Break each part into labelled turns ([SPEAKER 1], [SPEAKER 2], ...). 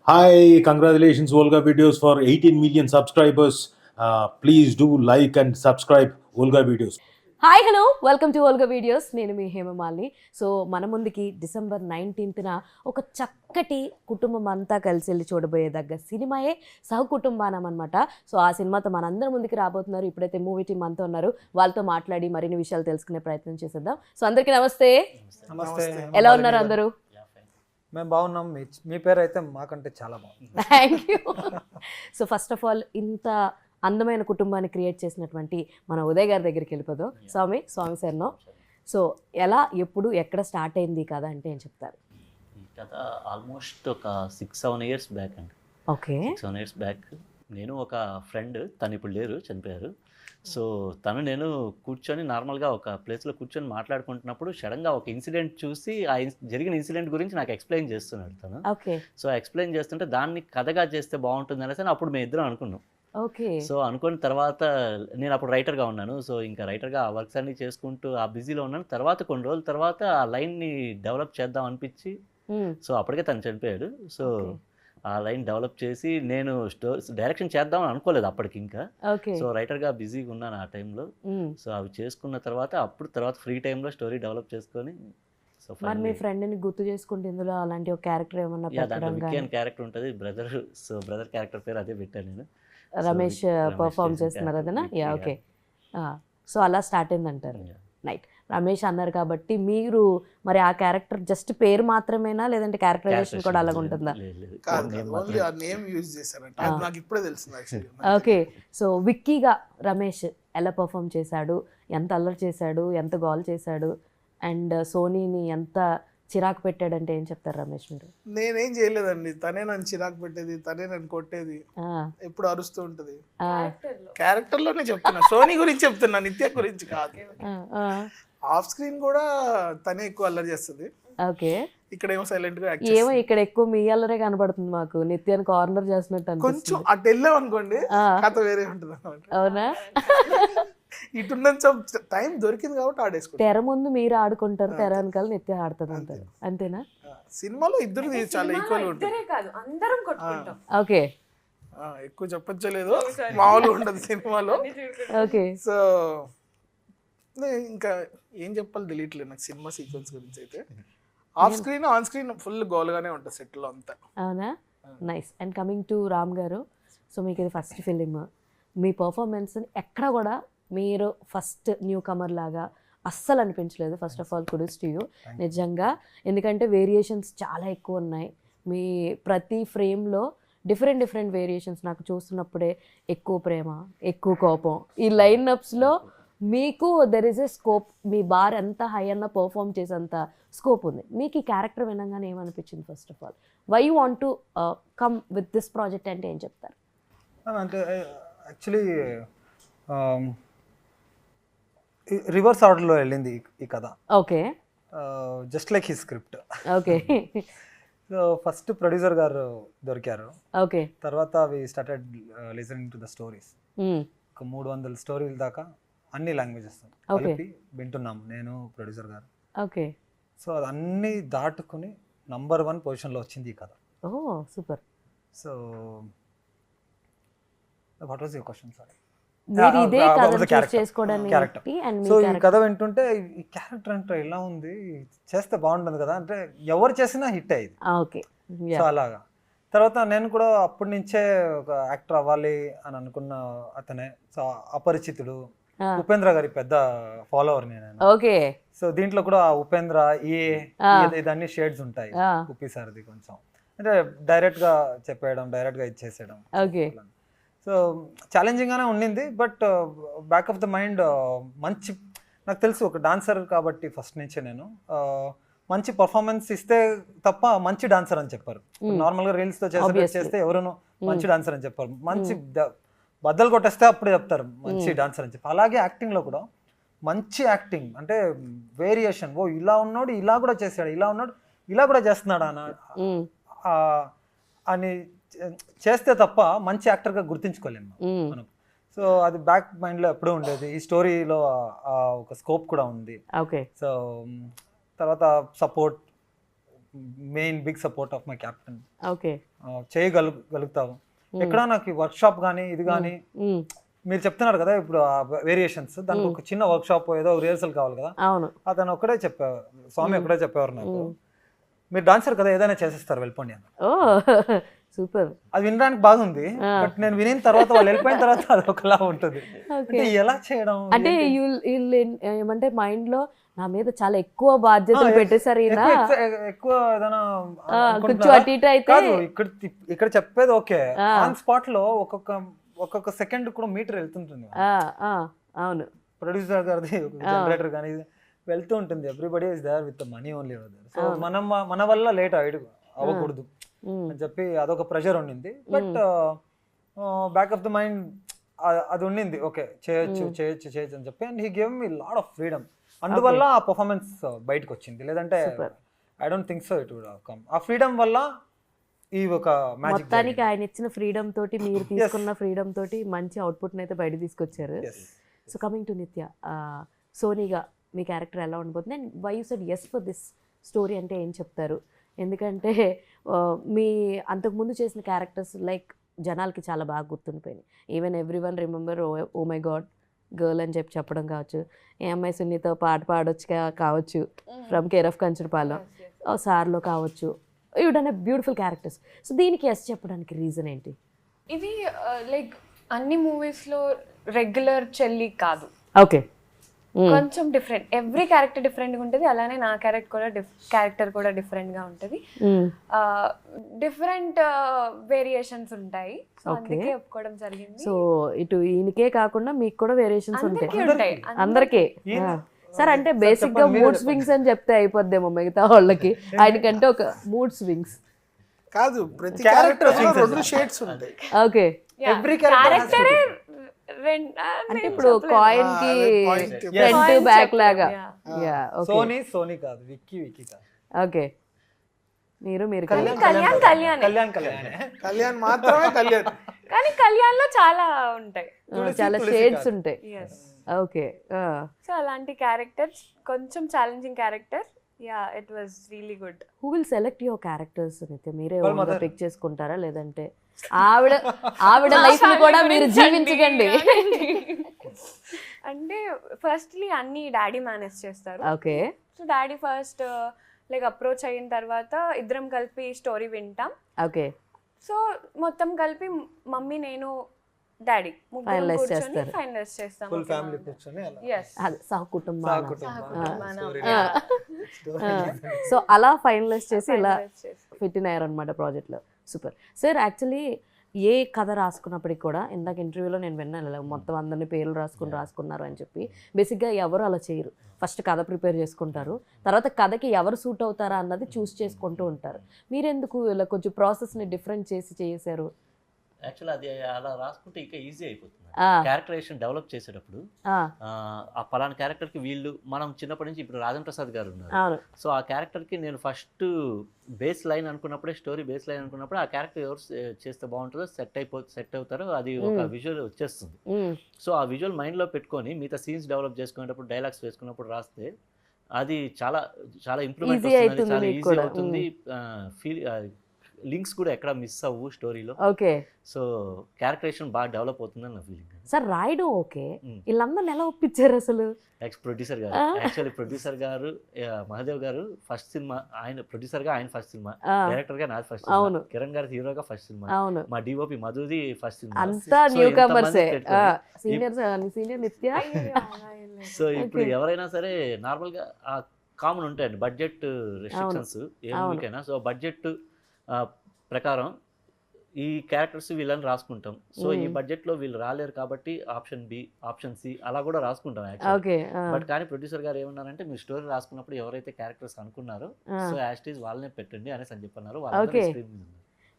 [SPEAKER 1] Hi, congratulations, Volga Videos, for 18 million subscribers. Please do like and subscribe Volga Videos.
[SPEAKER 2] Hi hello welcome to Volga videos. నేను మీ Hema Malini. So మన ముందుకి December 19న ఒక చక్కటి కుటుంబం అంతా కలిసి వెళ్ళి చూడబోయేదగ్గ సినిమాయే సహకుటుంబానం అనమాట. సో ఆ సినిమాతో మనందరి ముందుకి రాబోతున్నారు. ఇప్పుడైతే మూవీ టీం అంతా ఉన్నారు. వాళ్ళతో మాట్లాడి మరిన్ని విషయాలు తెలుసుకునే ప్రయత్నం చేసేద్దాం. సో అందరికీ నమస్తే.
[SPEAKER 3] నమస్తే.
[SPEAKER 2] ఎలా ఉన్నారు అందరూ?
[SPEAKER 3] మేము బాగున్నాం. మీ పేరు అయితే మాకంటే చాలా బాగుంది.
[SPEAKER 2] Thank you. So first of all ఇంత అందమైన కుటుంబాన్ని క్రియేట్ చేసినటువంటి మన ఉదయ్ గారి దగ్గరికి వెళ్ళిపోదాం. స్వామి సార్నో. సో ఎలా, ఎప్పుడు, ఎక్కడ స్టార్ట్ అయింది కదా అంటే ఏం చెప్తారు?
[SPEAKER 4] ఈ కథ ఆల్మోస్ట్ ఒక 6-7 ఇయర్స్ బ్యాక్ అండి.
[SPEAKER 2] ఓకే.
[SPEAKER 4] 6-7 ఇయర్స్ బ్యాక్ నేను ఒక ఫ్రెండ్, తను ఇప్పుడు లేరు, చనిపోయారు. సో నేను కూర్చొని నార్మల్గా ఒక ప్లేస్లో కూర్చొని మాట్లాడుకుంటున్నప్పుడు సడన్గా ఒక ఇన్సిడెంట్ చూసి జరిగిన ఇన్సిడెంట్ గురించి నాకు ఎక్స్ప్లెయిన్ చేస్తున్నాడు తను.
[SPEAKER 2] ఓకే.
[SPEAKER 4] సో ఎక్స్ప్లెయిన్ చేస్తుంటే దాన్ని కథగా చేస్తే బాగుంటుంది అనేసి అప్పుడు మేము ఇద్దరం అనుకున్నాం.
[SPEAKER 2] ఓకే.
[SPEAKER 4] సో అనుకున్న తర్వాత నేను అప్పుడు రైటర్గా ఉన్నాను. సో ఇంకా రైటర్గా ఆ వర్క్స్ అన్ని చేసుకుంటూ ఆ బిజీలో ఉన్నాను. తర్వాత కొన్ని రోజుల తర్వాత ఆ లైన్ని డెవలప్ చేద్దాం అనిపించి, సో అప్పటికే తను చనిపోయాడు. సో ఆ లైన్ డెవలప్ చేసి నేను డైరెక్షన్ చేద్దామని అనుకోలేదు అప్పటికి ఇంకా. సో రైటర్గా బిజీగా ఉన్నాను ఆ టైంలో. సో అవి చేసుకున్న తర్వాత ఫ్రీ టైంలో స్టోరీ డెవలప్ చేసుకొని, సో
[SPEAKER 2] మరి మీ ఫ్రెండ్ని గుర్తు చేసుకుంటే ఇందులో అలాంటి ఒక క్యారెక్టర్ ఏమన్నా
[SPEAKER 4] దాంట్లో విక్కీ అని క్యారెక్టర్ ఉంటుంది, బ్రదర్. సో బ్రదర్ క్యారెక్టర్ పేరు అదే పెట్టాను నేను.
[SPEAKER 2] రమేష్ పర్ఫామ్ చేస్తున్నారు అదనా? Yeah, okay. సో అలా స్టార్ట్ అయింది అంటారు. నైట్ రమేష్ అన్నారు కాబట్టి మీరు మరి ఆ క్యారెక్టర్ జస్ట్ పేరు మాత్రమేనా, లేదంటే క్యారెక్టరైజేషన్ కూడా అలాగ ఉంటుందా? ఓకే. సో విక్కీగా రమేష్ ఎలా పర్ఫామ్ చేశాడు, ఎంత అల్లరి చేశాడు, ఎంత గోల్ చేశాడు, అండ్ సోనీని ఎంత చిరాకు పెట్టాడంటే ఏం చెప్తారు రమేష్ మీరు?
[SPEAKER 5] నేనేం చేయలేదండి, తనే నన్ను చిరాకు పెట్టేది, తనే నన్ను కొట్టేది, ఎప్పుడు అరుస్తూ ఉంటది. క్యారెక్టర్ లోనే చెప్తున్నా, సోనీ గురించి చెప్తున్నా, నిత్య గురించి కాదు. ఆఫ్ స్క్రీన్ కూడా తనే ఎక్కువ అల్లరి చేస్తుంది.
[SPEAKER 2] ఓకే.
[SPEAKER 5] ఇక్కడ ఏమో సైలెంట్ గా
[SPEAKER 2] ఏమో ఇక్కడ ఎక్కువ మీ అల్లరే కనబడుతుంది మాకు, నిత్యాన్ని కార్నర్ చేసినట్టు.
[SPEAKER 5] కొంచెం అటు వెళ్ళాం అనుకోండి, కథ వేరే ఉంటుంది అన్నమాట.
[SPEAKER 2] అవునా?
[SPEAKER 5] ఇటున్న టైం దొరికింది కాబట్టి ఆడేసుకుంటాం.
[SPEAKER 2] తెర ముందు మీరు ఆడుకుంటారు, తెర వెనకాల నిత్య ఆడుతుంది అంటారు, అంతేనా?
[SPEAKER 5] సినిమాలో ఇద్దరు చాలా ఈక్వల్ ఉంటుంది.
[SPEAKER 2] ఓకే.
[SPEAKER 5] ఎక్కువ చెప్పచ్చలేదు, మామూలుగా ఉండదు సినిమాలో.
[SPEAKER 2] ఓకే.
[SPEAKER 5] సో ఇంకా ఏం చెప్పాలి తెలియట్లేదు నాకు సినిమా సీక్వెన్స్ గురించి. అయితే off screen on screen full గోల్గానే ఉంటుంది సెట్లో అంతా.
[SPEAKER 2] అవునా? Nice. And coming to Ram garu, so మీకు ఇది ఫస్ట్ ఫిలిం. మీ పర్ఫార్మెన్స్ ఎక్కడ కూడా మీరు ఫస్ట్ న్యూ కమర్ లాగా అస్సలు అనిపించలేదు. First of all kudos to you నిజంగా. ఎందుకంటే వేరియేషన్స్ చాలా ఎక్కువ ఉన్నాయి. మీ ప్రతి ఫ్రేమ్లో డిఫరెంట్ వేరియేషన్స్. నాకు చూస్తున్నప్పుడే ఎక్కువ ప్రేమ, ఎక్కువ కోపం, ఈ లైన్అప్స్లో మీకు దెర్ ఇస్ ఎ స్కోప్. మీ బార్ ఎంత హై అన్న పర్ఫామ్ చేసేంత స్కోప్ ఉంది. మీకు ఈ క్యారెక్టర్ వినగానే ఏమనిపించింది? First of all why you want to come with this project అంటే ఏం చెప్తారు?
[SPEAKER 3] అంటే యాక్చువల్లీ రివర్స్ ఆర్డర్లో వెళ్ళింది ఈ కథ.
[SPEAKER 2] Okay.
[SPEAKER 3] Just like he script.
[SPEAKER 2] Okay.
[SPEAKER 3] So first producer గారు దొరికారు.
[SPEAKER 2] ఓకే.
[SPEAKER 3] తర్వాత we started listening to the stories. ఒక 300 స్టోరీల దాకా అన్ని లాంగ్వేజెస్ కలిపి వింటున్నాము, నేను ప్రొడ్యూసర్ గారు.
[SPEAKER 2] ఓకే.
[SPEAKER 3] సో అది అన్నీ దాటుకుని నంబర్ 1 పొజిషన్లో వచ్చింది ఈ కథ.
[SPEAKER 2] Oh super.
[SPEAKER 3] So what was your question? Sorry.
[SPEAKER 2] మీరు ఇదే కథను చూస్ చేసుకోవడానికి అండ్
[SPEAKER 3] సో ఈ కథ వింటుంటే ఈ క్యారెక్టర్ అంటే ఎలా ఉంది, చేస్తే బాగుంటుంది కదా అంటే ఎవరు చేసినా హిట్ అయ్యింది.
[SPEAKER 2] ఓకే.
[SPEAKER 3] సో అలాగా తర్వాత నేను కూడా అప్పటి నుంచే ఒక యాక్టర్ అవ్వాలి అని అనుకున్న అతనే. సో అపరిచితుడు ఉపేంద్ర గారి పెద్ద ఫాలోవర్ నేను.
[SPEAKER 2] ఓకే.
[SPEAKER 3] సో దీంట్లో కూడా ఉపేంద్ర ఇదన్నీ షేడ్స్ ఉంటాయి. ఉప్పి సార్ది కొంచెం అంటే డైరెక్ట్ గా చెప్పేయడం, డైరెక్ట్ గా ఇచ్చేసేయడం.
[SPEAKER 2] ఓకే.
[SPEAKER 3] సో ఛాలెంజింగ్ గానే ఉండింది. But back of the mind మంచి, నాకు తెలుసు ఒక డాన్సర్ కాబట్టి ఫస్ట్ నుంచే నేను మంచి పర్ఫార్మెన్స్ ఇస్తే తప్ప మంచి డాన్సర్ అని చెప్పారు. నార్మల్ గా రీల్స్ తో చేస్తే ఎవరును మంచి డాన్సర్ అని చెప్పారు. మంచి బద్దలు కొట్టేస్తే అప్పుడే చెప్తారు మంచి డాన్సర్ అని చెప్పి. అలాగే యాక్టింగ్ లో కూడా మంచి యాక్టింగ్ అంటే వేరియేషన్, ఓ ఇలా ఉన్నాడు ఇలా కూడా చేశాడు, ఇలా ఉన్నాడు ఇలా కూడా చేస్తున్నాడు అని చేస్తే తప్ప మంచి యాక్టర్గా గుర్తించుకోలేము మనం. సో అది బ్యాక్ మైండ్లో ఎప్పుడూ ఉండేది. ఈ స్టోరీలో ఒక స్కోప్ కూడా ఉంది.
[SPEAKER 2] ఓకే.
[SPEAKER 3] సో తర్వాత support main big support of my captain.
[SPEAKER 2] Okay.
[SPEAKER 3] చేయగలుగుతావు ఎక్కడ నాకు వర్క్ షాప్ కానీ ఇది కానీ మీరు చెప్తున్నారు కదా ఇప్పుడు వేరియేషన్స్, దానికి ఒక చిన్న వర్క్ షాప్ ఏదో రిహర్సల్ కావాలి కదా.
[SPEAKER 2] అవును.
[SPEAKER 3] అతను ఒక్కడే చెప్పేవారు, స్వామి ఒక్కడే చెప్పేవారు నాకు, మీరు డాన్సర్ కదా ఏదైనా చేసేస్తారు వెళ్ళిపోండి అని.
[SPEAKER 2] ఓ సూపర్.
[SPEAKER 3] అది వినడానికి బాగుంది, బట్ నేను వినిన తర్వాత వాళ్ళు వెళ్ళిపోయిన తర్వాత అది ఒకలా ఉంటుంది. అంటే ఎలా చేయడం
[SPEAKER 2] అంటే ఏమంటే మైండ్ లో నా మీద చాలా ఎక్కువ బాధ్యతలు పెట్టేశారు ఈయన,
[SPEAKER 3] ఎక్కువ ఏదైనా
[SPEAKER 2] కొంచెం అటు ఇటు అయితే
[SPEAKER 3] కాదు. ఇక్కడ చెప్పేది ఓకే, ఆన్ స్పాట్ లో ఒక్కొక్క సెకండ్ కూడా మీటర్ వెళ్తుంటుంది.
[SPEAKER 2] అవును.
[SPEAKER 3] ప్రొడ్యూసర్ గారిది జనరేటర్ కానీ వెళ్తూ ఉంటుంది. Everybody is there with money only. So మన వల్ల లేట్ అవ్వకూడదు అని చెప్పి అదొక ప్రెషర్ ఉండింది. But back of the mind అది ఉండింది, ఓకే చేయొచ్చు అని చెప్పి. And he gave me lot of freedom. అందువల్ల ఆ పర్ఫార్మెన్స్ బయటకు వచ్చింది, లేదంటే I don't think so it would have come. ఆ ఫ్రీడమ్ వల్ల ఈ ఒక మ్యాజిక్.
[SPEAKER 2] మొత్తానికి ఆయన ఇచ్చిన ఫ్రీడమ్ తోటి, మీరు తీసుకున్న ఫ్రీడమ్ తోటి మంచి అవుట్పుట్ అయితే బయట తీసుకొచ్చారు. సో కమింగ్ టు నిత్య, సోనీగా మీ క్యారెక్టర్ ఎలా ఉండబోతుంది and why you said yes for this story అంటే ఏం చెప్తారు? ఎందుకంటే మీ అంతకుముందు చేసిన క్యారెక్టర్స్ లైక్ జనాలకి చాలా బాగా గుర్తుండిపోయినాయి. Even everyone remember oh my god girl అని చెప్పడం కావచ్చు, ఏ అమ్మాయి సున్నితో పాట పాడొచ్చు కావచ్చు, ఫ్రమ్ కేర్ ఆఫ్ కంచుడుపాలెం, సార్లో కావచ్చు, you done a beautiful characters. So దీనికి ఎస్ చెప్పడానికి రీజన్ ఏంటి?
[SPEAKER 6] ఇది లైక్ అన్ని మూవీస్లో రెగ్యులర్ చెల్లి కాదు,
[SPEAKER 2] ఓకే,
[SPEAKER 6] కొంచెం డిఫరెంట్. ఎవ్రీ క్యారెక్టర్ డిఫరెంట్గా ఉంటుంది, అలానే నా క్యారెక్టర్ కూడా డిఫరెంట్గా ఉంటుంది. డిఫరెంట్ వేరియేషన్స్ ఉంటాయి, సో అందుకే ఒప్పుకోవడం జరిగింది.
[SPEAKER 2] సో ఇటు ఈయనకే కాకుండా మీకు కూడా వేరియేషన్స్
[SPEAKER 6] ఉంటాయి.
[SPEAKER 2] అందరికీ సార్, అంటే బేసిక్ గా మూడ్ స్వింగ్స్ అని చెప్తే అయిపోద్దేమో మిగతా వాళ్ళకి, ఆయనకంటే ఒక మూడ్ స్వింగ్స్
[SPEAKER 5] కాదు, ప్రతి క్యారెక్టర్ 2 షేడ్స్ ఉంటాయి.
[SPEAKER 2] ఓకే.
[SPEAKER 3] ఎవ్రీ
[SPEAKER 6] క్యారెక్టర్
[SPEAKER 2] అంటే ఇప్పుడు కాయిన్ కి ఫ్రంట్ బ్యాక్ లాగా.
[SPEAKER 3] సోనీ కాదు, విక్కీ కాదు.
[SPEAKER 2] ఓకే. మీరు
[SPEAKER 5] కళ్యాణ్ మాత్రమే కళ్యాణ్,
[SPEAKER 6] కానీ కళ్యాణ్ లో చాలా ఉంటాయి,
[SPEAKER 2] చాలా షేడ్స్ ఉంటాయి. ఓకే.
[SPEAKER 6] సో అలాంటి క్యారెక్టర్స్ కొంచెం challenging character. Yeah, it was really good.
[SPEAKER 2] Who will select your characters? అయితే మీరే పిక్ చేసుకుంటారా, లేదంటే ఆవిడ లైఫ్ ని కూడా మీరు జీవించకండి?
[SPEAKER 6] అంటే ఫస్ట్లీ అన్ని డాడీ మేనేజ్ చేస్తారు.
[SPEAKER 2] Okay.
[SPEAKER 6] So daddy first like approach అయిన తర్వాత ఇద్దరం కలిపి స్టోరీ వింటాం.
[SPEAKER 2] ఓకే.
[SPEAKER 6] సో మొత్తం కలిపి మమ్మీ, నేను, డాడీ
[SPEAKER 2] ఫైనలైజ్ చేస్తారు.
[SPEAKER 6] ఫైనలైజ్ చేస్తాం.
[SPEAKER 3] ఫుల్ ఫ్యామిలీ కూర్చొని
[SPEAKER 2] సో అలా ఫైనలైజ్ చేసి ఇలా ఫిట్ అయ్యారు అనమాట ప్రాజెక్ట్లో. Super sir. యాక్చువల్లీ ఏ కథ రాసుకున్నప్పటికి కూడా, ఇందాక ఇంటర్వ్యూలో నేను విన్నాను మొత్తం అందరినీ పేర్లు రాసుకున్నారు అని చెప్పి. బేసిక్గా ఎవరు అలా చేయరు, ఫస్ట్ కథ ప్రిపేర్ చేసుకుంటారు, తర్వాత కథకి ఎవరు సూట్ అవుతారా అన్నది చూస్ చేసుకుంటూ ఉంటారు. మీరెందుకు ఇలా కొంచెం ప్రాసెస్ని డిఫరెంట్ చేశారు?
[SPEAKER 4] యాక్చువల్లీ అది అలా రాసుకుంటే ఇంకా ఈజీ అయిపోతుంది. క్యారెక్టరైజేషన్ డెవలప్ చేసేటప్పుడు ఆ పలానా క్యారెక్టర్కి మనం చిన్నప్పటి నుంచి ఇప్పుడు రాజన్ ప్రసాద్ గారు ఉన్నారు, సో ఆ క్యారెక్టర్కి నేను ఫస్ట్ బేస్ లైన్ అనుకున్నప్పుడే, స్టోరీ బేస్ లైన్ అనుకున్నప్పుడు ఆ క్యారెక్టర్ ఎవరు చేస్తే బాగుంటుందో సెట్ అవుతారో అది ఒక విజువల్ వచ్చేస్తుంది. సో ఆ విజువల్ మైండ్లో పెట్టుకొని మిగతా సీన్స్ డెవలప్ చేసుకునేటప్పుడు, డైలాగ్స్ వేసుకున్నప్పుడు రాస్తే అది చాలా చాలా ఇంప్రూవ్మెంట్ వస్తుంది, చాలా ఈజీ అవుతుంది. లింక్స్ కూడా ఎక్కడ మిస్ అవ్వు స్టోరీలో.
[SPEAKER 2] ఓకే.
[SPEAKER 4] సో క్యారెక్టరేషన్ బాగా డెవలప్ అవుతుందని నా ఫీలింగ్.
[SPEAKER 2] సార్ రాయడం ఓకే, వీళ్ళందరిని ఎలా ఒప్పించారు అసలు?
[SPEAKER 4] ప్రొడ్యూసర్ గారు, యాక్చువల్లీ ప్రొడ్యూసర్ గారు మహాదేవ్ గారు ఫస్ట్ సినిమా, ఆయన ప్రొడ్యూసర్ గా ఆయన ఫస్ట్ సినిమా, డైరెక్టర్ గా నాది ఫస్ట్ సినిమా, కిరణ్ గారి హీరోగా ఫస్ట్ సినిమా, మా డిఓపి మధుది ఫస్ట్ సినిమా,
[SPEAKER 2] అంతా న్యూ కమర్సే. సీనియర్ నిత్య.
[SPEAKER 4] సో ఇప్పుడు ఎవరైనా సరే నార్మల్ గా కామన్ ఉంటాయండి బడ్జెట్ రెస్ట్రిక్షన్స్ ఏ మూవీకైనా. సో బడ్జెట్ ప్రకారం ఈ క్యారెక్టర్స్ వీళ్ళని రాసుకుంటాం. సో ఈ బడ్జెట్లో వీళ్ళు రాలేరు కాబట్టి ఆప్షన్ బి, ఆప్షన్ సి అలా కూడా రాసుకుంటాం యాక్చువల్లీ. బట్ కానీ ప్రొడ్యూసర్ గారు ఏమన్నారంటే మీరు స్టోరీ రాసుకున్నప్పుడు ఎవరైతే క్యారెక్టర్స్ అనుకున్నారో సో యాస్టీజ్ వాళ్ళనే పెట్టండి అనేసి అని చెప్పన్నారు. వాళ్ళు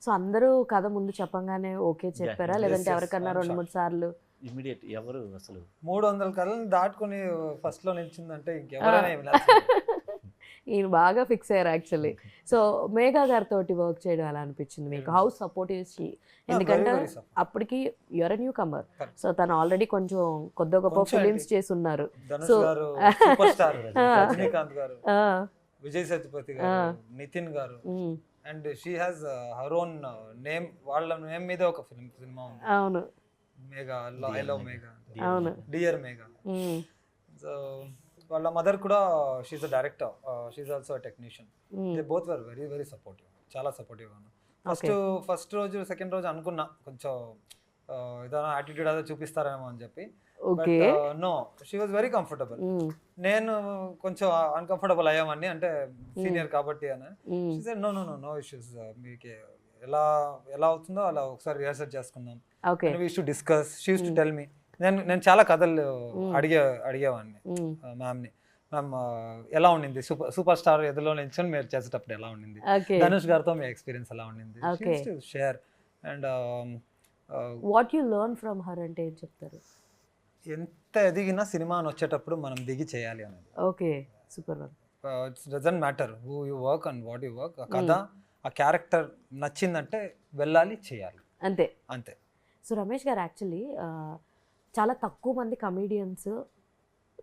[SPEAKER 2] సో అందరూ కథ ముందు చెప్పంగానే ఓకే చెప్పారా, లేదంటే ఎవరికన్నా 2-3 సార్లు?
[SPEAKER 4] ఇమ్మీడియట్ ఎవరు అసలు
[SPEAKER 3] 300 కథలను దాటుకుని ఫస్ట్ లో నిలిచిందంటే ఇంకెవరైనా
[SPEAKER 2] ఈయన బాగా ఫిక్స్ అయ్యారు యాక్చువల్లీ. సో మేఘా గారితో వర్క్ చేయడం ఎలా అనిపించింది మీకు? How supportive is she? ఎందుకంటే అప్పటికి you're a newcomer, so తను ఆల్రెడీ కొంచెం కొద్ది గొప్ప ఫిలిమ్స్ చేసి ఉన్నారు. సో
[SPEAKER 3] విజయ్ సేతుపతి గారు, నితిన్ గారు, and she has her own name, వాళ్ళ నేమ్ మీద ఒక సినిమా ఉంది,
[SPEAKER 2] అవును
[SPEAKER 3] మేఘా, ఐ లవ్ మేఘా,
[SPEAKER 2] అవును
[SPEAKER 3] డియర్ మేఘా. సో వాళ్ళ మదర్ కూడా she a director, she also technician. They both were very very supportive, చాలా సపోర్టివ్ గా ఉన్నారు. ఫస్ట్ రోజు సెకండ్ రోజు అనుకున్నా కొంచెం ఏదైనా యాటిట్యూడ్ అదే చూపిస్తారేమో అని చెప్పి, but no, she was very comfortable. నేను కొంచెం అన్కంఫర్టబుల్ అయ్యామని, అంటే సీనియర్ కాబట్టి అని. She said no no no no issues, మీకు ఎలా ఎలా అవుతుందో అలా ఒకసారి రిహర్సల్ చేసుకుందాం, we to discuss. She use to tell me. నేను చాలా కథలు అడిగేవాడిని మ్యామ్ని, మ్యామ్ ఎలా ఉండింది సూపర్ స్టార్ ఎదులో నిల్చొని మీరు చేసేటప్పుడు ఎలా ఉండింది, ధనుష్ గారితో మీ ఎక్స్పీరియన్స్ ఎలా ఉండింది, share. And
[SPEAKER 2] what you learn from her అంటే ఏం చెప్తారు?
[SPEAKER 3] ఎంత ఎదిగినా సినిమా అని వచ్చేటప్పుడు మనం దిగి చేయాలి అనేది.
[SPEAKER 2] Okay, super.
[SPEAKER 3] It's doesn't matter who you work and what you work, ఆ కథ ఆ క్యారెక్టర్ నచ్చిందంటే వెళ్ళాలి, చేయాలి, అంతే అంతే.
[SPEAKER 2] సో రమేష్ గారు యాక్చువల్లీ చాలా తక్కువ మంది కమీడియన్స్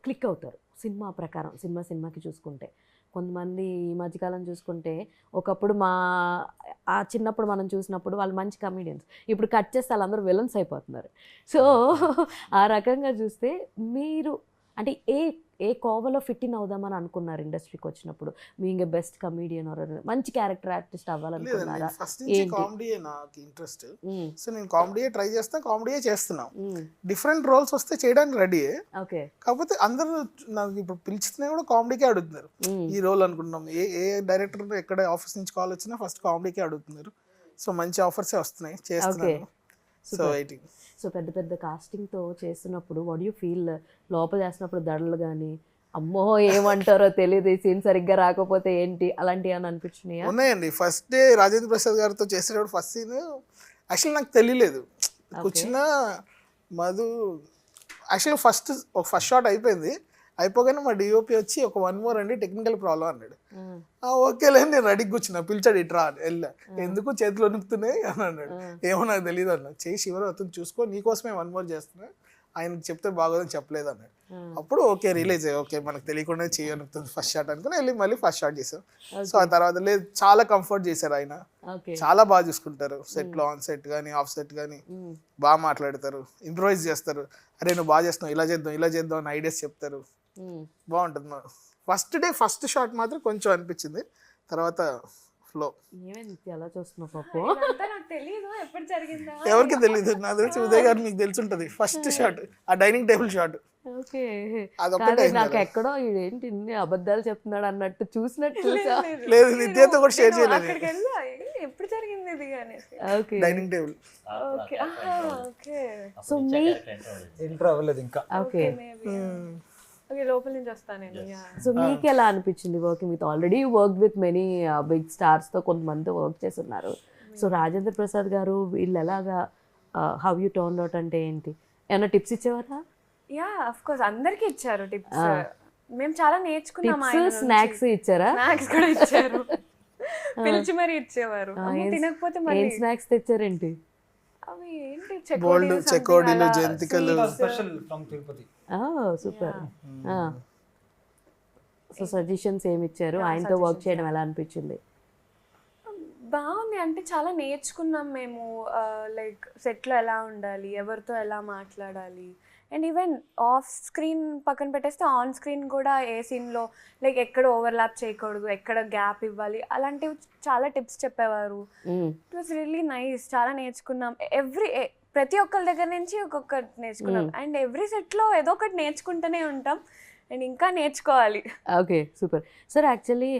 [SPEAKER 2] క్లిక్ అవుతారు సినిమా ప్రకారం, సినిమాకి చూసుకుంటే. కొంతమంది ఈ మధ్యకాలం చూసుకుంటే, ఒకప్పుడు ఆ చిన్నప్పుడు మనం చూసినప్పుడు వాళ్ళు మంచి కమీడియన్స్, ఇప్పుడు కట్ చేస్తే వాళ్ళందరూ విలన్స్ అయిపోతున్నారు. సో ఆ రకంగా చూస్తే మీరు అంటే ఏ కోవలో ఫిట్ ఇన్ అవుదామని అనుకున్నారు ఇండస్ట్రీకి వచ్చినప్పుడు? మీ ఇంకా బెస్ట్ కమీడియన్ మంచి క్యారెక్టర్ ఆర్టిస్ట్ అవ్వాలనుకున్నారా?
[SPEAKER 5] ఫస్ట్ నుంచి కామెడీయే నాకు ఇంట్రెస్ట్. సో నేను కామెడీయే ట్రై చేస్తా, కామెడీయే చేస్తున్నాం. డిఫరెంట్ రోల్స్ వస్తే చేయడానికి రెడీయే.
[SPEAKER 2] ఓకే,
[SPEAKER 5] కాకపోతే అందరూ నాకు ఇప్పుడు పిలిచినా కూడా కామెడీకే అడుగుతున్నారు. ఈ రోల్ అనుకుంటున్నాం, ఏ డైరెక్టర్ ఎక్కడ ఆఫీస్ నుంచి కాల్ వచ్చినా ఫస్ట్ కామెడీకే అడుగుతున్నారు. సో మంచి ఆఫర్సే వస్తున్నాయి, చేస్తున్నాను. So waiting.
[SPEAKER 2] సో పెద్ద కాస్టింగ్తో చేస్తున్నప్పుడు వాట్ యూ ఫీల్? లోపల చేస్తున్నప్పుడు దడలు కానీ, అమ్మో ఏమంటారో తెలియదు, ఈ సీన్ సరిగ్గా రాకపోతే ఏంటి, అలాంటివి అని అనిపించినాయా?
[SPEAKER 5] ఉన్నాయండి. ఫస్ట్ డే రాజేంద్ర ప్రసాద్ గారితో చేసేటప్పుడు ఫస్ట్ సీన్ యాక్చువల్లీ నాకు తెలియలేదు. కూర్చున్న మధు యాక్చువల్లీ ఫస్ట్ షాట్ అయిపోయింది. అయిపోగానే మా డిఓపి వచ్చి ఒక 1 more అండి టెక్నికల్ ప్రాబ్లం అన్నాడు. ఓకేలే నేను రెడీకి కూర్చున్నా. పిలిచాడు ఇట్రా అని, వెళ్ళా. ఎందుకు చేతులు వణుకుతున్నాయి అని అన్నాడు. ఏమో నాకు తెలియదు అన్నా. చేయి శివరు అతను చూసుకో, నీకోసమే 1 more చేస్తున్నా, ఆయనకు చెప్తే బాగోదని చెప్పలేదు అన్నాడు. అప్పుడు ఓకే రిలీజ్ అయ్యి, ఓకే మనకు తెలియకుండా చేయనుకుతుంది ఫస్ట్ షాట్ అనుకుని వెళ్ళి మళ్ళీ ఫస్ట్ షాట్ చేసాం. సో ఆ తర్వాత లేదు, చాలా కంఫర్ట్ చేశారు ఆయన, చాలా బాగా చూసుకుంటారు. సెట్లో ఆన్ సెట్ కానీ ఆఫ్ సెట్ కానీ బాగా మాట్లాడతారు, ఇంప్రూవైజ్ చేస్తారు. అరే నువ్వు బాగా చేస్తున్నావు, ఇలా చేద్దాం అని ఐడియాస్ చెప్తారు. బాగుంటుంది. ఫస్ట్ డే ఫస్ట్ షాట్ మాత్రం కొంచెం అనిపించింది, తర్వాత ఫ్లో.
[SPEAKER 2] ఎలా చూస్తున్నావు పాపం?
[SPEAKER 5] ఎవరికి తెలియదు, నాకు తెలిసి ఉదయ్ గారు మీకు తెలిసి ఫస్ట్ షాట్ ఆ డైనింగ్ టేబుల్ షాట్.
[SPEAKER 2] ఓకే,
[SPEAKER 5] అదొకటే
[SPEAKER 2] నాకు ఎక్కడో ఏంటి ఇన్ని అబద్ధాలు చెప్తున్నాడు అన్నట్టు చూసినట్టు చూసా.
[SPEAKER 5] లేదు, నిత్యతో కూడా షేర్ చేయలేదు.
[SPEAKER 6] ఎప్పుడు జరిగింది ఇది కానీ.
[SPEAKER 2] Okay,
[SPEAKER 5] dining table.
[SPEAKER 6] Okay okay.
[SPEAKER 2] So మీ
[SPEAKER 3] ఇంట్రో అవ్వలేదు ఇంకా.
[SPEAKER 2] ఓకే,
[SPEAKER 6] ఓకే లోపల నుంచి వస్తాను నేను.
[SPEAKER 2] సో మీకు ఎలా అనిపించింది working with, already work with many big స్టార్స్తో కొంతమందితో వర్క్ చేస్తున్నారు. సో రాజేంద్ర ప్రసాద్ గారు వీళ్ళు ఎలాగా, హౌ యూ టర్న్ అవుట్ అంటే ఏంటి, ఏమైనా టిప్స్ ఇచ్చేవారా?
[SPEAKER 6] యా ఆఫ్ కోర్స్ అందరికి ఇచ్చారు టిప్స్. మేము చాలా నేర్చుకున్నాం.
[SPEAKER 2] స్నాక్స్ ఇచ్చారా?
[SPEAKER 6] స్నాక్స్ కూడా ఇచ్చారు, పిలిచి మరి ఇచ్చేవారు. తినకపోతే మరి
[SPEAKER 2] ఏం స్నాక్స్ తెచ్చారేంటి?
[SPEAKER 6] అవి ఏంటి,
[SPEAKER 5] చెకోడీలు, జంతికలు,
[SPEAKER 3] special from Tirupati.
[SPEAKER 2] Super. So suggestions ఏమి ఇచ్చారు? ఆయనతో వర్క్ చేయడం ఎలా అనిపించింది?
[SPEAKER 6] బాగుంది, అంటే చాలా నేర్చుకున్నాం మేము. లైక్ సెట్లో ఎలా ఉండాలి, ఎవరితో ఎలా మాట్లాడాలి, అండ్ ఈవెన్ ఆఫ్ స్క్రీన్ పక్కన పెట్టేస్తే ఆన్ స్క్రీన్ కూడా ఏ సీన్లో లైక్ ఎక్కడ ఓవర్లాప్ చేయకూడదు, ఎక్కడ గ్యాప్ ఇవ్వాలి, అలాంటివి చాలా టిప్స్ చెప్పేవారు. It was really nice. చాలా నేర్చుకున్నాం. ప్రతి ఒక్కరి దగ్గర నుంచి ఒక్కొక్కటి నేర్చుకున్నాం. అండ్ ఎవ్రీ సెట్లో ఏదో ఒకటి నేర్చుకుంటూనే ఉంటాం, అండ్ ఇంకా నేర్చుకోవాలి.
[SPEAKER 2] Okay, super. సార్ యాక్చువల్లీ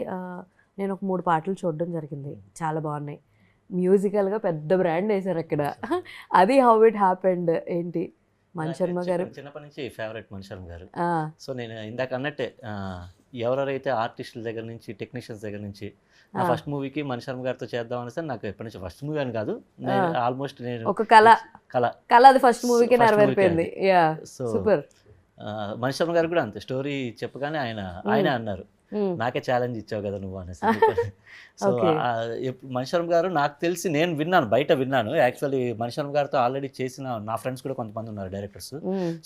[SPEAKER 2] నేను ఒక 3 పాటలు చూడడం జరిగింది, చాలా బాగున్నాయి. మ్యూజికల్గా పెద్ద బ్రాండ్ వేశారు అక్కడ. అది హౌ ఇట్ హ్యాపెండ్ ఏంటి? మణిశర్మ గారు
[SPEAKER 4] చిన్నప్పటి నుంచి ఫేవరెట్ మణిశర్మ గారు. సో నేను ఇందాక అన్నట్టే, ఎవరెవరైతే ఆర్టిస్టుల దగ్గర నుంచి టెక్నీషియన్స్ దగ్గర నుంచి నా ఫస్ట్ మూవీకి మణిశర్మ గారితో చేద్దాం అనేసి నాకు ఎప్పటి నుంచి ఫస్ట్ మూవీ అని కాదు, నేను ఆల్మోస్ట్ నేను
[SPEAKER 2] ఒక కళ అది ఫస్ట్ మూవీకి నెరవేరిపోయింది.
[SPEAKER 4] సో మణిశర్మ గారు కూడా అంతే, స్టోరీ చెప్పగానే ఆయన అన్నారు నాకే ఛాలెంజ్ ఇచ్చావు కదా నువ్వు అనేసి. సో మణిశర్మ గారు నాకు తెలిసి నేను బయట విన్నాను. యాక్చువల్లీ మణిశర్మ గారితో ఆల్రెడీ చేసిన నా ఫ్రెండ్స్ కూడా కొంతమంది ఉన్నారు డైరెక్టర్స్.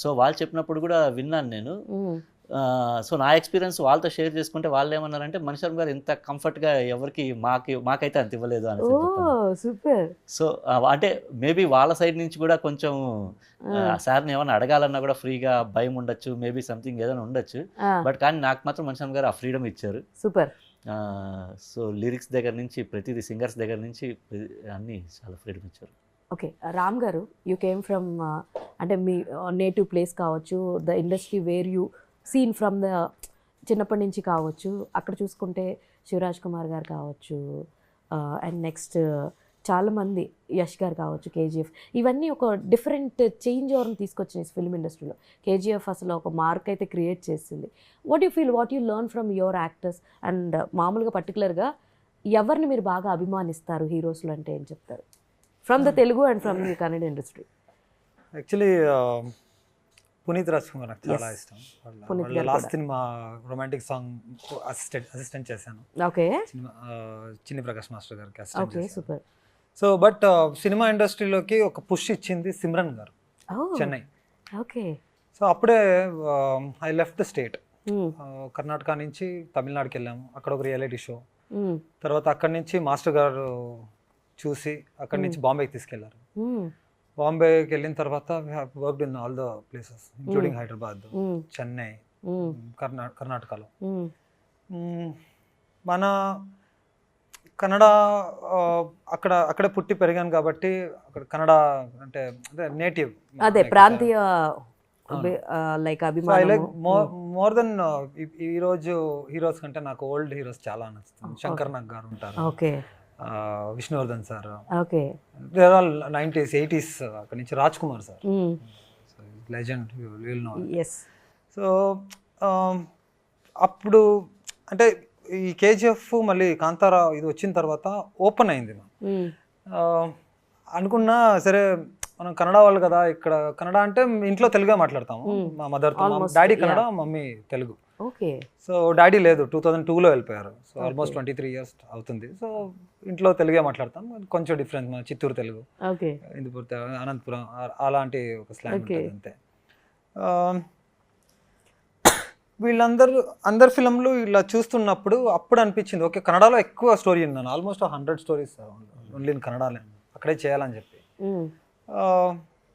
[SPEAKER 4] సో వాళ్ళు చెప్పినప్పుడు కూడా విన్నాను నేను. సో నా ఎక్స్పీరియన్స్ వాళ్ళతో షేర్ చేసుకుంటే వాళ్ళు ఏమన్నారంటే మణిశర్మ గారు ఇంత కంఫర్ట్గా ఎవరికి మాకైతే అంత ఇవ్వలేదు అని
[SPEAKER 2] ఓ సూపర్.
[SPEAKER 4] సో అంటే మేబీ వాళ్ళ సైడ్ నుంచి కూడా కొంచెం సార్ని ఏమైనా అడగాలన్నా కూడా ఫ్రీగా భయం ఉండొచ్చు, మేబీ సంథింగ్ ఏదైనా ఉండొచ్చు. బట్ కానీ నాకు మాత్రం మణిశర్మ గారు ఆ ఫ్రీడమ్ ఇచ్చారు.
[SPEAKER 2] సూపర్.
[SPEAKER 4] సో లిరిక్స్ దగ్గర నుంచి ప్రతిదీ, సింగర్స్ దగ్గర నుంచి అన్నీ చాలా ఫ్రీడమ్ ఇచ్చారు.
[SPEAKER 2] ఓకే, రామ్ గారు, యూ కేమ్ ఫ్రమ్ అంటే మీ నేటివ్ ప్లేస్ కావచ్చు, the industry where you seen from the చిన్నప్పటి నుంచి కావచ్చు, అక్కడ చూసుకుంటే శివరాజ్ కుమార్ గారు కావచ్చు, అండ్ నెక్స్ట్ చాలామంది యష్ గారు కావచ్చు, కేజీఎఫ్, ఇవన్నీ ఒక డిఫరెంట్ చేంజ్ ఓవర్ని తీసుకొచ్చినాయి ఫిల్మ్ ఇండస్ట్రీలో. కేజీఎఫ్ అసలు ఒక మార్క్ అయితే క్రియేట్ చేసింది. What you feel, what you learn from your actors? And మామూలుగా పర్టికులర్గా ఎవరిని మీరు బాగా అభిమానిస్తారు హీరోస్లో అంటే ఏం చెప్తారు? From the Telugu and from the Kannada industry.
[SPEAKER 3] Actually Puneeth Raj Kumar నాకు చాలా ఇష్టం.
[SPEAKER 2] పునీత్
[SPEAKER 3] వాళ్ళ
[SPEAKER 2] గారు
[SPEAKER 3] లాస్ట్
[SPEAKER 2] కూడా.
[SPEAKER 3] సినిమా రొమాంటిక్ సాంగ్ అసిస్టెంట్ చేశాను.
[SPEAKER 2] Okay
[SPEAKER 3] cinema Chinni Prakash master గారికి అసిస్టెంట్
[SPEAKER 2] ఓకే
[SPEAKER 3] చేశాను.
[SPEAKER 2] సూపర్.
[SPEAKER 3] సో బట్ సినిమా ఇండస్ట్రీలోకి ఒక పుష్ ఇచ్చింది సిమ్రన్ గారు, చెన్నై.
[SPEAKER 2] ఓకే.
[SPEAKER 3] సో అప్పుడే I left the state. Karnataka నుంచి తమిళనాడుకి వెళ్ళాము, అక్కడ ఒక రియాలిటీ షో. తర్వాత అక్కడి నుంచి మాస్టర్ గారు చూసి అక్కడి నుంచి బాంబేకి తీసుకెళ్లారు. బాంబేకి వెళ్ళిన తర్వాత worked in all the places including Hyderabad, Chennai, కర్ణాటకలో. మన కన్నడ అక్కడే పుట్టి పెరిగాను కాబట్టి అక్కడ కన్నడ అంటే నేటివ్,
[SPEAKER 2] అదే ప్రాంతీయ లైక్
[SPEAKER 3] ఐ
[SPEAKER 2] అభిమానం.
[SPEAKER 3] లైక్ మోర్ దెన్ ఈరోజు హీరోస్ కంటే నాకు ఓల్డ్ హీరోస్ చాలా నచ్చుతుంది. శంకర్ నాగ్ గారు ఉంటారు,
[SPEAKER 2] okay
[SPEAKER 3] Vishnuvardhan sir,
[SPEAKER 2] okay
[SPEAKER 3] there all 90s 80s. అక్కడి నుంచి Raj Kumar sir, legend, will no.
[SPEAKER 2] Yes.
[SPEAKER 3] So అప్పుడు అంటే ఈ కేజీఎఫ్ మళ్ళీ కాంతారా ఇది వచ్చిన తర్వాత ఓపెన్ అయింది. అనుకున్నా సరే మనం కన్నడ వాళ్ళు కదా, ఇక్కడ కన్నడ అంటే ఇంట్లో తెలుగే మాట్లాడతాము. మా మదర్తో, daddy Kannada, mummy Telugu.
[SPEAKER 2] Okay.
[SPEAKER 3] So daddy లేదు, 2002లో వెళ్ళిపోయారు. సో ఆల్మోస్ట్ 23 years అవుతుంది. సో ఇంట్లో తెలుగే మాట్లాడతాం, కొంచెం డిఫరెన్స్. మన చిత్తూరు తెలుగు,
[SPEAKER 2] ఓకే,
[SPEAKER 3] ఇందుపూర్, అనంతపురం అలాంటి ఒక స్లాంగ్ ఉంటుంది అంతే. అందరు ఫిలంలు ఇలా చూస్తున్నప్పుడు అప్పుడు అనిపించింది, ఓకే కన్నడలో ఎక్కువ స్టోరీ ఉన్నాను. ఆల్మోస్ట్ 100 stories ఓన్లీ ఇన్ కన్నడలే, అక్కడే చేయాలని చెప్పి.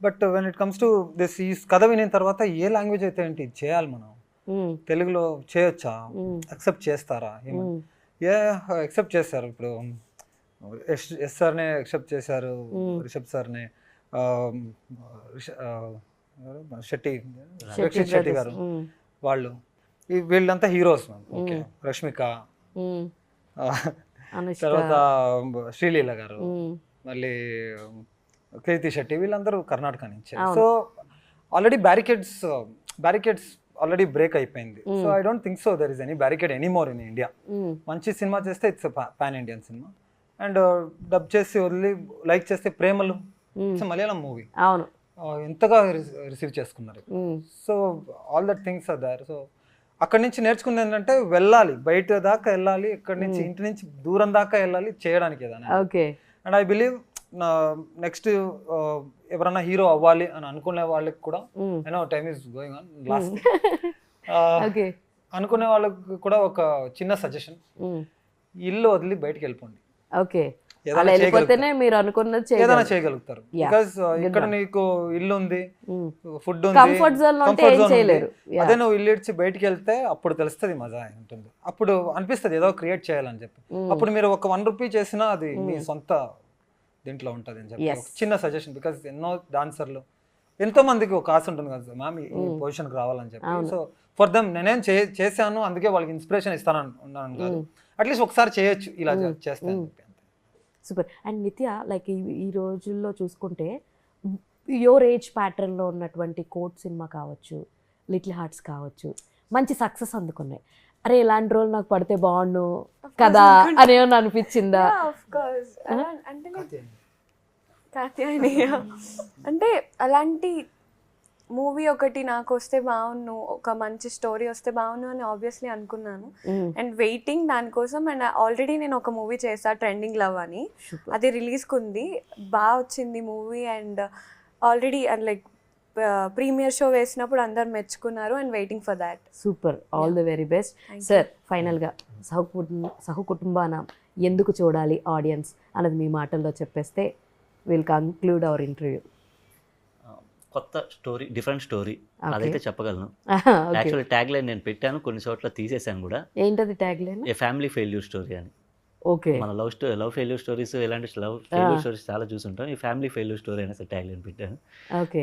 [SPEAKER 3] But when it comes to this, ఈ కథ వినిన తర్వాత ఏ లాంగ్వేజ్ అయితే ఏంటి చేయాలి, మనం తెలుగులో చేయొచ్చా, అక్సెప్ట్ చేస్తారా? అక్సెప్ట్ చేస్తారు. ఇప్పుడు ఎస్ సార్నే అక్సెప్ట్ చేశారు, రిషబ్ సార్నే, రక్షిత్ శెట్టి గారు, వాళ్ళు వీళ్ళంతా హీరోస్. ఓకే, రష్మిక, తర్వాత శ్రీలీల గారు, మళ్ళీ కీర్తి శెట్టి, వీళ్ళందరూ కర్ణాటక నుంచి. So already barricades already break అయిపోయింది. So I don't think so there is any barricade anymore in India. మంచి సినిమా చేస్తే it's pan Indian cinema, and dub చేసి వదిలి లైక్ చేస్తే ప్రేమలు, ఇట్స్ మలయాళం మూవీ,
[SPEAKER 2] అవును,
[SPEAKER 3] ఎంతగా రిసీవ్ చేసుకున్నారు. So all that things are there. So అక్కడి నుంచి నేర్చుకున్నది ఏంటంటే వెళ్ళాలి, బయట దాకా వెళ్ళాలి, ఇక్కడి నుంచి ఇంటి నుంచి దూరం దాకా వెళ్ళాలి చేయడానికి ఏదైనా.
[SPEAKER 2] Okay.
[SPEAKER 3] And I believe next ఎవరైనా హీరో అవ్వాలి అని అనుకునే వాళ్ళకి కూడా, time is going on last, అనుకునే వాళ్ళకి కూడా ఒక చిన్న సజెషన్, ఇల్లు వదిలి బయటకు వెళ్ళిపోండి.
[SPEAKER 2] ఓకే, మీరు అనుకున్నది
[SPEAKER 3] ఏదైనా చేయగలుగుతారు. బికాస్ ఇక్కడ నీకు ఇల్లు ఉంది, ఫుడ్ ఉంది,
[SPEAKER 2] కంఫర్ట్ జోన్ చేయలేరు.
[SPEAKER 3] అదే నువ్వు ఇల్లు ఇచ్చి బయటికి వెళ్తే అప్పుడు తెలుస్తుంది మజా ఉంటుంది. అప్పుడు అనిపిస్తుంది ఏదో క్రియేట్ చేయాలని చెప్పి. అప్పుడు మీరు ఒక 1 రూపీ చేసినా అది మీ సొంత దీంట్లో ఉంటుంది అని చెప్పి ఒక చిన్న సజెషన్. బికాస్ ఎన్నో డాన్సర్లు, ఎంతో మందికి ఒక ఆశ ఉంటుంది కదా మ్యామ్ ఈ పొజిషన్కి రావాలని చెప్పి. సో ఫర్ దమ్ నేనేం చేశాను, అందుకే వాళ్ళకి ఇన్స్పిరేషన్ ఇస్తాను ఉన్నాను కాదు, అట్లీస్ట్ ఒకసారి చేయొచ్చు, ఇలా చేస్తాను.
[SPEAKER 2] సూపర్. అండ్ నిత్య, లైక్ ఈ రోజుల్లో చూసుకుంటే యోర్ ఏజ్ ప్యాటర్న్లో ఉన్నటువంటి కోట్ సినిమా కావచ్చు, లిటిల్ హార్ట్స్ కావచ్చు, మంచి సక్సెస్ అందుకున్నాయి. అరే ఇలాంటి రోజులు నాకు పడితే బాగుండు కదా అని ఏమన్నా అనిపించిందా?
[SPEAKER 6] అంటే అలాంటి మూవీ ఒకటి నాకు వస్తే బాగున్ను, ఒక మంచి స్టోరీ వస్తే బాగున్ను అని ఆబ్వియస్లీ అనుకున్నాను. అండ్ వెయిటింగ్ దానికోసం. అండ్ ఆల్రెడీ నేను ఒక మూవీ చేసా, ట్రెండింగ్ లవ్ అని, అది రిలీజ్కి ఉంది, బాగా వచ్చింది movie. And already and like premiere show వేసినప్పుడు అందరు మెచ్చుకున్నారు and waiting for that.
[SPEAKER 2] Super, all the very best sir. ఫైనల్గా సహకుటుంబాన ఎందుకు చూడాలి ఆడియన్స్ అన్నది మీ మాటల్లో చెప్పేస్తే విల్ కంక్లూడ్ అవర్ ఇంటర్వ్యూ.
[SPEAKER 4] కొత్త స్టోరీ, డిఫరెంట్ స్టోరీ, అదైతే చెప్పగలను. యాక్చువల్లీ ట్యాగ్ లైన్ నేను పెట్టాను, కొన్ని చోట్ల తీసేసాను కూడా.
[SPEAKER 2] ఏంటది ట్యాగ్ లైన్?
[SPEAKER 4] ఏ ఫ్యామిలీ ఫెయిల్యూర్ స్టోరీ అని.
[SPEAKER 2] ఓకే,
[SPEAKER 4] మన లవ్ ఫెయిల్యూర్ స్టోరీస్, ఇలాంటి లవ్ ఫెయిల్యూర్ స్టోరీస్ చాలా చూసుంటాం. ఈ ఫ్యామిలీ ఫెయిల్యూర్ స్టోరీ అనేసి ట్యాగ్ లైన్ పెట్టాను.
[SPEAKER 2] ఓకే,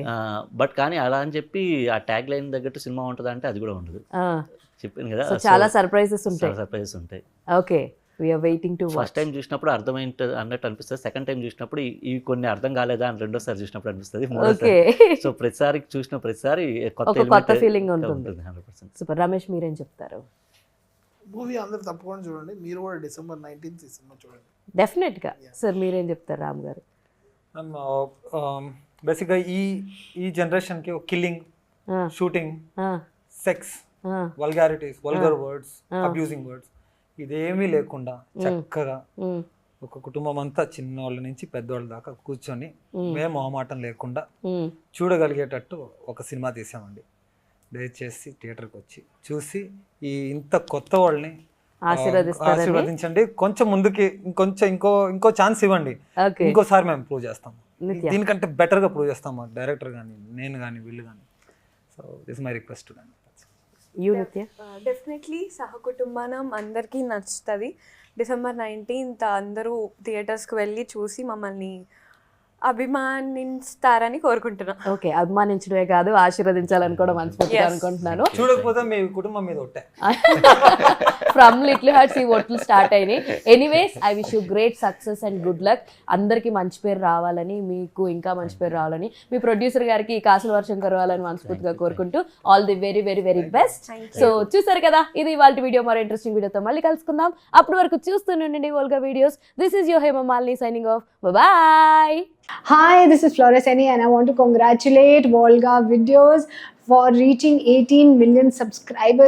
[SPEAKER 4] బట్ కానీ అలా అని చెప్పి ఆ ట్యాగ్ లైన్ తగ్గట్టు సినిమా ఉంటుంది అంటే అది కూడా ఉండదు. చెప్పాను కదా,
[SPEAKER 2] చాలా సర్ప్రైజెస్ ఉంటాయి.
[SPEAKER 4] సర్ప్రైజెస్ ఉంటాయి.
[SPEAKER 2] Okay, we are waiting to watch.
[SPEAKER 4] First time చూసినప్పుడు అర్థమైంది అన్నట్టు అనిపిస్తుంది, సెకండ్ టైం చూసినప్పుడు ఇవి కొన్ని అర్థం కాలేదా అని రెండోసారి చూసినప్పుడు అనిపిస్తుంది, మూడోసారి. సో ప్రతిసారి చూసిన ప్రతిసారి
[SPEAKER 2] కొత్త ఫీలింగ్ ఉంటుంది.
[SPEAKER 4] 100%.
[SPEAKER 2] సూపర్. రమేష్ మీరేం చెప్తారు?
[SPEAKER 5] మూవీ అందరు తప్పకుండా చూడండి, మీరు కూడా December 19th ఈ సినిమా చూడండి
[SPEAKER 2] డెఫినెట్గా. సార్ మీరేం చెప్తారు రామ్ గారు?
[SPEAKER 3] బేసిక్గా ఈ జనరేషన్కి killing, shooting, sex, vulgarities, vulgar words, abusing words ఇదేమీ లేకుండా చక్కగా ఒక కుటుంబం అంతా చిన్నవాళ్ళ నుంచి పెద్దవాళ్ళ దాకా కూర్చొని మేము మొహమాటం లేకుండా చూడగలిగేటట్టు ఒక సినిమా తీసామండి. దయచేసి థియేటర్కి వచ్చి చూసి ఈ ఇంత కొత్త వాళ్ళని ఆశీర్వదించండి. కొంచెం ముందుకి ఇంకో ఛాన్స్ ఇవ్వండి, ఇంకోసారి మేము ప్రూవ్ చేస్తాము, దీనికంటే బెటర్గా ప్రూవ్ చేస్తాము, డైరెక్టర్ కానీ నేను కానీ వీళ్ళు కానీ. So this my request.
[SPEAKER 6] Definitely Sahakutumbanam అందరికీ నచ్చుతుంది. December 19th అందరూ థియేటర్స్కి వెళ్ళి చూసి మమ్మల్ని అభిమానిస్తారని కోరుకుంటున్నాను.
[SPEAKER 2] ఓకే, అభిమానించడమే కాదు ఆశీర్వదించాలని కూడా మనస్ఫూర్తిగా అనుకుంటున్నాను.
[SPEAKER 3] చూడకపోతే మీ కుటుంబం మీద ఒట్టే.
[SPEAKER 2] ఫ్రమ్ లిటిల్ హార్ట్స్ ఈ ఒట్లు స్టార్ట్ అయినాయి. Anyways, I wish you great success and good luck. అందరికీ మంచి పేరు రావాలని, మీకు ఇంకా మంచి పేరు రావాలని, మీ ప్రొడ్యూసర్ గారికి కాసుల వర్షం కురవాలని మనస్ఫూర్తిగా కోరుకుంటూ all the very very very best. So చూసారు కదా, ఇది ఇవాళ వీడియో. మరో ఇంట్రెస్టింగ్ వీడియోతో మళ్ళీ కలుసుకుందాం. అప్పటి వరకు చూస్తూనే ఉండండి Volga videos. This is your Hema Malini signing off. Bye.
[SPEAKER 7] Hi, this is Floreseni and I want to congratulate Volga Videos for reaching 18 million subscribers.